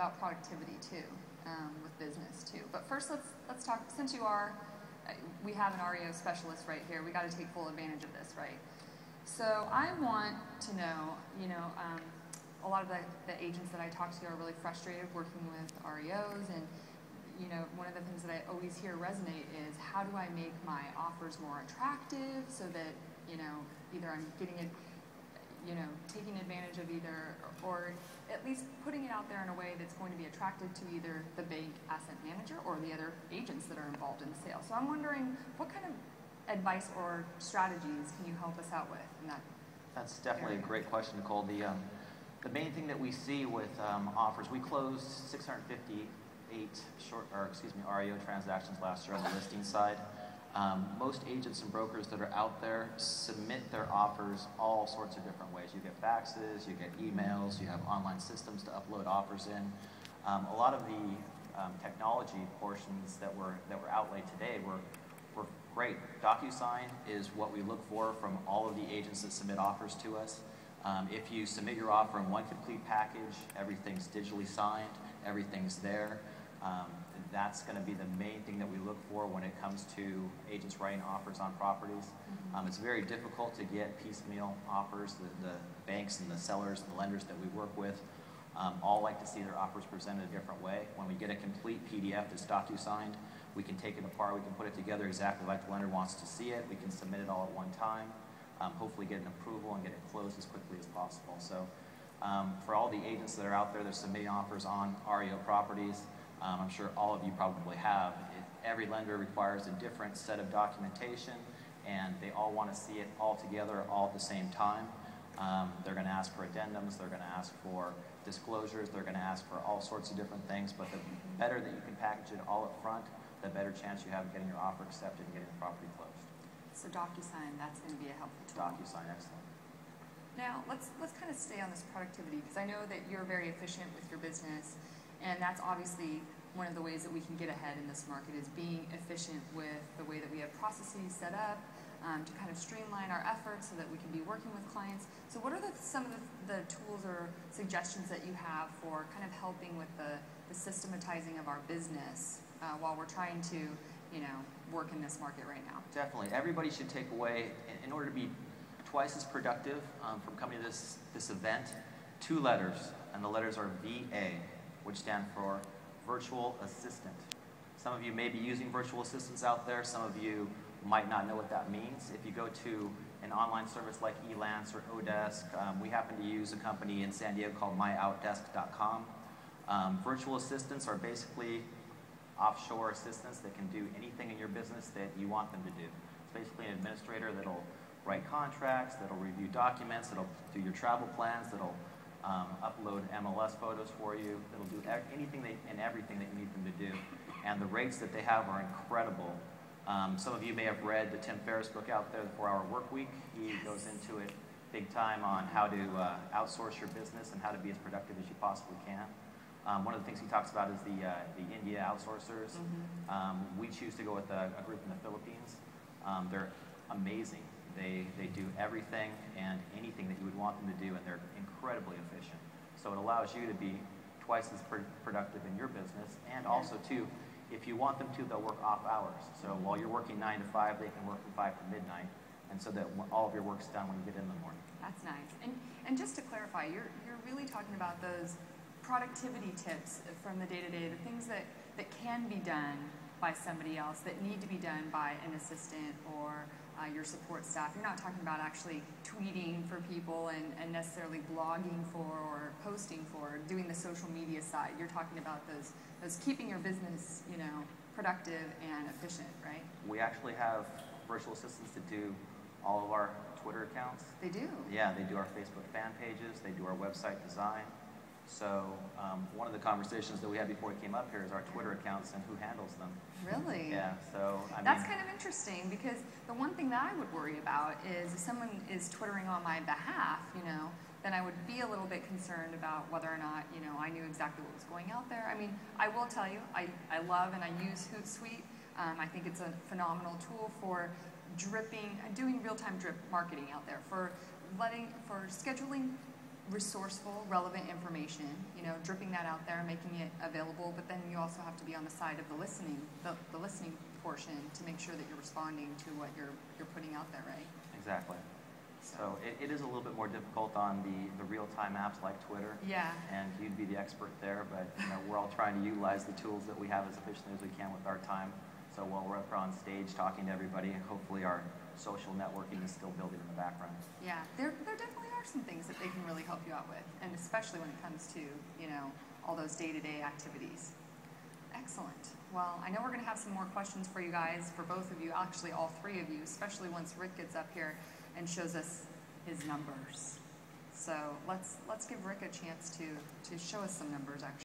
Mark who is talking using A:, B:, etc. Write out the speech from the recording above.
A: about productivity too, with business too. But first, let's talk. Since we have an REO specialist right here. We got to take full advantage of this, right? So I want to know, a lot of the agents that I talk to are really frustrated working with REOs, and one of the things that I always hear resonate is, how do I make my offers more attractive so that either I'm getting it, taking advantage of either, or at least putting it out there in a way that's going to be attractive to either the bank asset manager or the other agents that are involved in the sale. So I'm wondering, what kind of advice or strategies can you help us out with in that?
B: That's definitely a great question, Nicole. The main thing that we see with offers, we closed 658 REO transactions last year on the listing side. Most agents and brokers that are out there submit their offers all sorts of different ways. You get faxes, you get emails, you have online systems to upload offers in. A lot of the technology portions that were outlaid today were great. DocuSign is what we look for from all of the agents that submit offers to us. If you submit your offer in one complete package, everything's digitally signed, everything's there. That's going to be the main thing that we look for when it comes to agents writing offers on properties. It's very difficult to get piecemeal offers. The banks and the sellers and the lenders that we work with all like to see their offers presented a different way. When we get a complete PDF that's DocuSigned, we can take it apart, we can put it together exactly like the lender wants to see it. We can submit it all at one time, hopefully get an approval and get it closed as quickly as possible. So for all the agents that are out there that are submitting offers on REO properties, I'm sure all of you probably have. Every lender requires a different set of documentation, and they all want to see it all together all at the same time. They're going to ask for addendums, they're going to ask for disclosures, they're going to ask for all sorts of different things, but the better that you can package it all up front, the better chance you have of getting your offer accepted and getting the property closed.
A: So DocuSign, that's going to be a helpful tool.
B: DocuSign, excellent.
A: Now, let's kind of stay on this productivity, because I know that you're very efficient with your business, and that's obviously one of the ways that we can get ahead in this market, is being efficient with the way that we have processes set up to kind of streamline our efforts so that we can be working with clients. So what are some of the tools or suggestions that you have for kind of helping with the systematizing of our business while we're trying to work in this market right now?
B: Definitely. Everybody should take away, in order to be twice as productive from coming to this event, 2 letters, and the letters are VA, which stand for Virtual Assistant. Some of you may be using virtual assistants out there. Some of you might not know what that means. If you go to an online service like Elance or Odesk, we happen to use a company in San Diego called myoutdesk.com. Virtual assistants are basically offshore assistants that can do anything in your business that you want them to do. It's basically an administrator that'll write contracts, that'll review documents, that'll do your travel plans, that'll upload MLS photos for you. It'll do anything and everything that you need them to do. And the rates that they have are incredible. Some of you may have read the Tim Ferriss book out there, The 4-Hour Work Week. He goes into it big time on how to outsource your business and how to be as productive as you possibly can. One of the things he talks about is the India outsourcers. We choose to go with a group in the Philippines. They're amazing. They do everything and anything that you would want them to do, and they're incredibly efficient. So it allows you to be twice as productive in your business, and also too, if you want them to, they'll work off hours. So while you're working 9 to 5, they can work from 5 to midnight, and so that all of your work's done when you get in the morning.
A: That's nice. And just to clarify, you're really talking about those productivity tips from the day-to-day, the things that can be done by somebody else, that need to be done by an assistant or your support staff. You're not talking about actually tweeting for people and necessarily blogging for or posting for, doing the social media side. You're talking about those keeping your business, productive and efficient, right?
B: We actually have virtual assistants that do all of our Twitter accounts.
A: They do?
B: Yeah, they do our Facebook fan pages, they do our website design. So one of the conversations that we had before we came up here is our Twitter accounts and who handles them.
A: Really?
B: Yeah, so
A: that's kind of interesting, because the one thing that I would worry about is if someone is Twittering on my behalf, then I would be a little bit concerned about whether or not, I knew exactly what was going out there. I mean, I will tell you, I love and I use Hootsuite. I think it's a phenomenal tool for doing real-time drip marketing out there, for scheduling resourceful, relevant information, you know, dripping that out there, making it available, but then you also have to be on the side of the listening portion to make sure that you're responding to what you're putting out there, right?
B: Exactly. So it is a little bit more difficult on the real-time apps like Twitter.
A: Yeah.
B: And you'd be the expert there, but you know, we're all trying to utilize the tools that we have as efficiently as we can with our time. So while we're up on stage talking to everybody, hopefully our social networking is still building in the background.
A: Yeah, there definitely are some things that they can really help you out with, and especially when it comes to, you know, all those day-to-day activities. Excellent. Well, I know we're going to have some more questions for you guys, for both of you, actually all three of you, especially once Rick gets up here and shows us his numbers. So let's give Rick a chance to show us some numbers, actually.